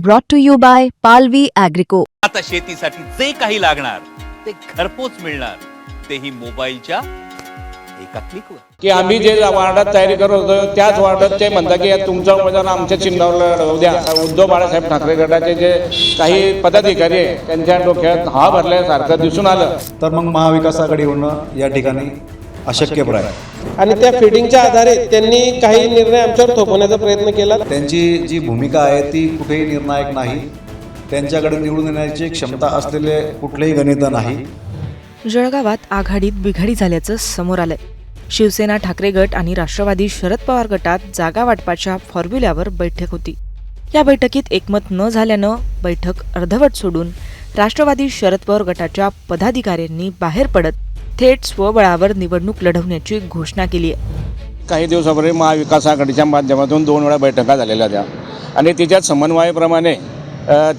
brought to you by Palvi Agrico. आता शेतीसाठी जे काही लागणार ते घरपोच मिळणार, तेही मोबाईलच्या एका क्लिकवर. की आम्ही जे वार्डात तयारी करत होतो त्याच वार्डात ते म्हणतात की तुमचा उमेदवार आमच्या चिन्हावर लढवू द्या. उद्धव बाळासाहेब ठाकरे गटाचे जे काही पदाधिकारी आहे त्यांच्या डोक्यात हा भरल्यासारखं दिसून आलं. तर मग महाविकास आघाडी होणं या ठिकाणी अशक्यप्राय आहे. आणि त्या फिडिंगच्या आधारे त्यांनी काही निर्णय आमच्यावर थोपवण्याचा प्रयत्न केला. त्यांची जी भूमिका आहे ती कुठेही निर्णायक नाही. त्यांच्याकडे निवडून येण्याची क्षमता असलेले कुठलेही गणित नाही. जळगावात आघाडीत बिघाडी झाल्याचं समोर आलंय. शिवसेना ठाकरे गट आणि राष्ट्रवादी शरद पवार गटात जागा वाटपाच्या फॉर्म्युल्यावर बैठक होती. या बैठकीत एकमत न झाल्यानं बैठक अर्धवट सोडून राष्ट्रवादी शरद पवार गटाच्या पदाधिकाऱ्यांनी बाहेर पडत थेट स्वबळावर निवडणूक लढवण्याची घोषणा केली आहे. काही दिवसापूर्वी महाविकास आघाडीच्या माध्यमातून 2 वेळा बैठका झालेल्या होत्या आणि तिच्यात समन्वयाप्रमाणे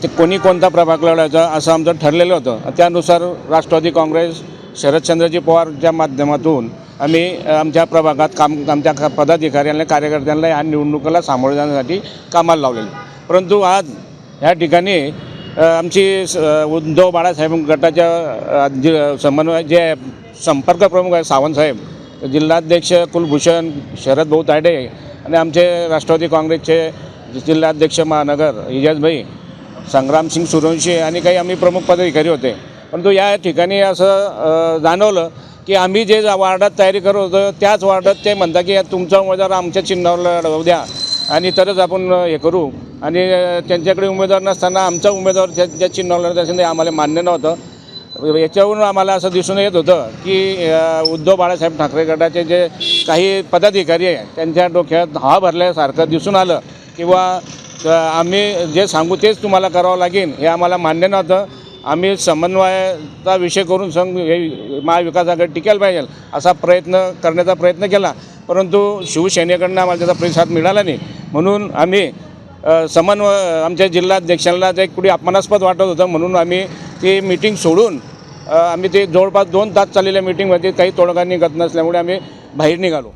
ते कोणी कोणता प्रभाग लढवायचा असं आमचं ठरलेलं होतं. त्यानुसार राष्ट्रवादी काँग्रेस शरदचंद्रजी पवारच्या माध्यमातून आम्ही आमच्या प्रभागात आमच्या पदाधिकाऱ्यांना कार्यकर्त्यांना या निवडणुकीला सामोरे जाण्यासाठी कामाला लावलेलं. परंतु आज ह्या ठिकाणी आमची उद्धव बाळासाहेब गटाच्या समन्वय जे संपर्क प्रमुख आहे सावंतसाहेब, जिल्हाध्यक्ष कुलभूषण शरद भाऊ तायडे आणि आमचे राष्ट्रवादी काँग्रेसचे जिल्हाध्यक्ष महानगर इजाजभाई संग्रामसिंग सूर्यवंशी आणि काही आम्ही प्रमुख पदाधिकारी होते. परंतु या ठिकाणी असं जाणवलं की आम्ही जे वार्डात तयारी करत होतो त्याच वार्डात ते म्हणतात की तुमचा उमेदवार आमच्या चिन्हावर लढवू द्या आणि तरच आपण हे करू. आणि त्यांच्याकडे उमेदवार नसताना आमचा उमेदवार ज्या चिन्हावर लढत असेल ते आम्हाला मान्य नव्हतं. याच्यावरून आम्हाला असं दिसून येत होतं की उद्धव बाळासाहेब ठाकरे गटाचे जे काही पदाधिकारी आहे त्यांच्या डोक्यात हा भरल्यासारखं दिसून आलं किंवा आम्ही जे सांगू तेच तुम्हाला करावं लागेल हे आम्हाला मान्य नव्हतं. आम्ही समन्वयाचा विषय करून हे महाविकास आघाडी टिकायला पाहिजे असा करण्याचा प्रयत्न केला. परंतु शिवसेनेकडनं आम्हाला त्याचा प्रतिसाद मिळाला नाही. म्हणून आम्ही आमच्या जिल्हाध्यक्षांना ते कुठे अपमानास्पद वाटत होतं म्हणून आम्ही ती मीटिंग सोडून आम्ही ते जवळपास 2 तास चाललेल्या मीटिंगमध्ये काही तोडगा निघत नसल्यामुळे आम्ही बाहेर निघालो.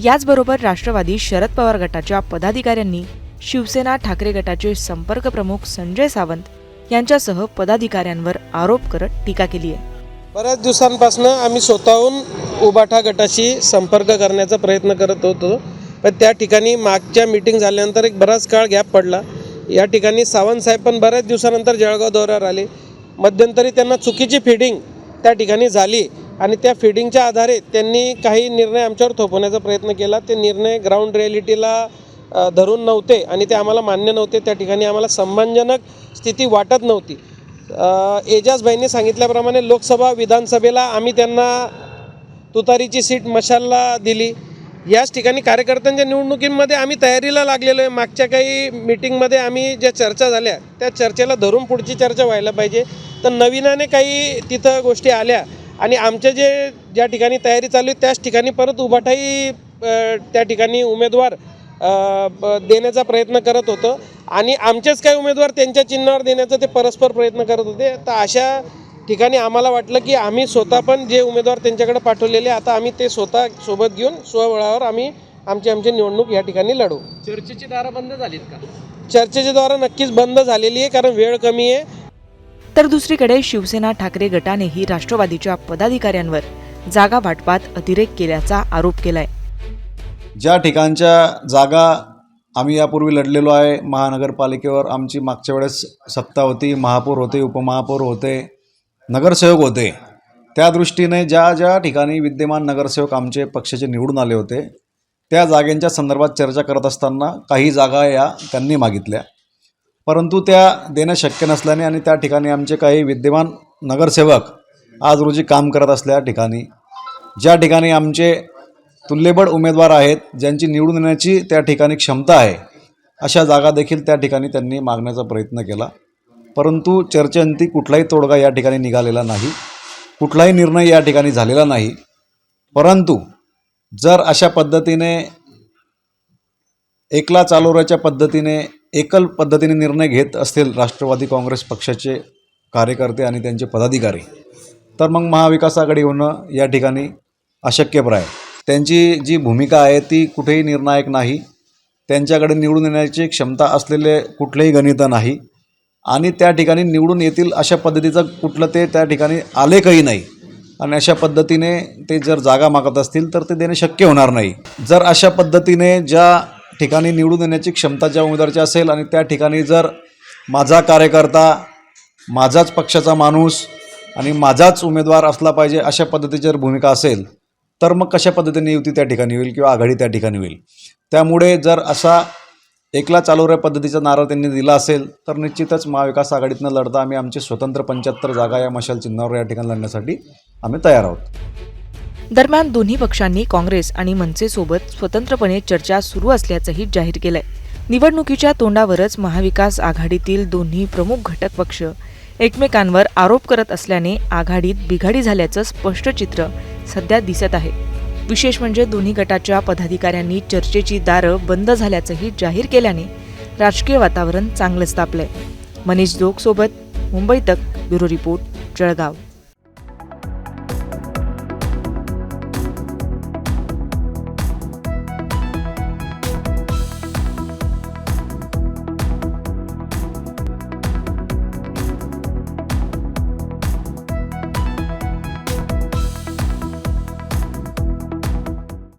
याचबरोबर राष्ट्रवादी शरद पवार गटाच्या पदाधिकाऱ्यांनी शिवसेना ठाकरे गटाचे संपर्क प्रमुख संजय सावंत यांच्यासह पदाधिकाऱ्यांवर आरोप करत टीका केली आहे. बऱ्याच दिवसांपासून आम्ही स्वतःहून उबाठा गटाशी संपर्क करण्याचा प्रयत्न करत होतो. पण त्या ठिकाणी मागच्या मीटिंग झाल्यानंतर एक बराच काळ गॅप पडला. या ठिकाणी सावंतसाहेब पण बऱ्याच दिवसानंतर जळगाव दौऱ्यावर आले. मध्यंतरी त्यांना चुकीची फिडिंग त्या ठिकाणी झाली आणि त्या फिडिंगच्या आधारे त्यांनी काही निर्णय आमच्यावर थोपवण्याचा प्रयत्न केला. ते निर्णय ग्राउंड रिॲलिटीला धरून नव्हते आणि ते आम्हाला मान्य नव्हते. त्या ठिकाणी आम्हाला सन्मानजनक स्थिती वाटत नव्हती. एजाजभाईंनी सांगितल्याप्रमाणे लोकसभा विधानसभेला आम्ही त्यांना तुतारीची सीट मशालला दिली. याच ठिकाणी कार्यकर्त्यांच्या निवडणुकींमध्ये आम्ही तयारीला लागलेलो आहे. मागच्या काही मीटिंगमध्ये आम्ही ज्या चर्चा झाल्या त्या चर्चेला धरून पुढची चर्चा व्हायला पाहिजे. तर नवीनाने काही तिथं गोष्टी आल्या आणि आमच्या ज्या ठिकाणी तयारी चालू आहे त्याच ठिकाणी परत उभाटाही त्या ठिकाणी उमेदवार देण्याचा प्रयत्न करत होतं आणि आमचेच काही उमेदवार त्यांच्या चिन्हावर देण्याचा ते परस्पर प्रयत्न करत होते. तर अशा ठिकाणी आम्हाला वाटलं की आम्ही स्वतः पण जे उमेदवार त्यांच्याकडे पाठवलेले आता आम्ही ते स्वतः सोबत घेऊन स्वबळावर आम्ही आमची निवडणूक या ठिकाणी लढू. चर्चेची दारं बंद झालीत का? चर्चेची दारं नक्कीच बंद झालेली आहे कारण वेळ कमी आहे. तर दुसरीकडे शिवसेना ठाकरे गटानेही राष्ट्रवादीच्या पदाधिकाऱ्यांवर जागा वाटपात अतिरेक केल्याचा आरोप केलाय. ज्या ठिकाणच्या जागा आम्ही यापूर्वी लढलेलो आहे महानगरपालिकेवर, आमची मागच्या वेळेस सत्ता होती, महापौर होते, उपमहापौर होते, नगरसेवक होते. त्या दृष्टीने ज्या ठिकाणी विद्यमान नगरसेवक आमचे पक्षाचे निवडून आले होते त्या जागांच्या संदर्भात चर्चा करत असताना काही जागा या त्यांनी मागितल्या. परंतु त्या देणं शक्य नसल्याने आणि त्या ठिकाणी आमचे काही विद्यमान नगरसेवक आज रोजी काम करत असल्या ठिकाणी ज्या ठिकाणी आमचे तुल्यबळ उमेदवार आहेत ज्यांची निवडून येण्याची त्या ठिकाणी क्षमता आहे अशा जागा देखील त्या ठिकाणी त्यांनी मागण्याचा प्रयत्न केला. परंतु चर्चेअंती कुठलाही तोडगा या ठिकाणी निघालेला नाही, कुठलाही निर्णय या ठिकाणी झालेला नाही. परंतु जर अशा पद्धतीने एकला चालोऱ्याच्या पद्धतीने एकल पद्धतीने निर्णय घेत असतील राष्ट्रवादी काँग्रेस पक्षाचे कार्यकर्ते आणि त्यांचे पदाधिकारी तर मग महाविकास आघाडी होणं या ठिकाणी अशक्यप्राय आहे. त्यांची जी भूमिका आहे ती कुठेही निर्णायक नाही. त्यांच्याकडे निवडून येण्याची क्षमता असलेले कुठलेही गणित नाही आणि त्या ठिकाणी निवडून येतील अशा पद्धतीचं कुठलं ते त्या ठिकाणी आलेखही नाही आणि अशा पद्धतीने ते जर जागा मागत असतील तर ते देणे शक्य होणार नाही. जर अशा पद्धतीने ज्या ठिकाणी निवडून येण्याची क्षमता ज्या उमेदवाराची असेल आणि त्या ठिकाणी जर माझा कार्यकर्ता, माझाच पक्षाचा माणूस आणि माझाच उमेदवार असला पाहिजे अशा पद्धतीची जर भूमिका असेल तर मग कशा पद्धतीने युती त्या ठिकाणी होईल किंवा आघाडी त्या ठिकाणी होईल. त्यामुळे जर असा एकला चालू रे पद्धतीचा नारा त्यांनी दिला असेल तर निश्चितच महाविकास आघाडीतनं लढता आम्ही आमचे स्वतंत्र 75 जागा या मशाल चिन्हावर या ठिकाणी लढण्यासाठी आम्ही तयार आहोत. दरम्यान दोन्ही पक्षांनी काँग्रेस आणि मनसेसोबत स्वतंत्रपणे चर्चा सुरू असल्याचंही जाहीर केलंय. निवडणुकीच्या तोंडावरच महाविकास आघाडीतील दोन्ही प्रमुख घटक पक्ष एकमेकांवर आरोप करत असल्याने आघाडीत बिघाडी झाल्याचं स्पष्ट चित्र सध्या दिसत आहे. विशेष म्हणजे दोन्ही गटाच्या पदाधिकाऱ्यांनी चर्चेची दारं बंद झाल्याचंही जाहीर केल्याने राजकीय वातावरण चांगलंच तापलंय. मनीष जोग सोबत मुंबई तक, ब्युरो रिपोर्ट, जळगाव.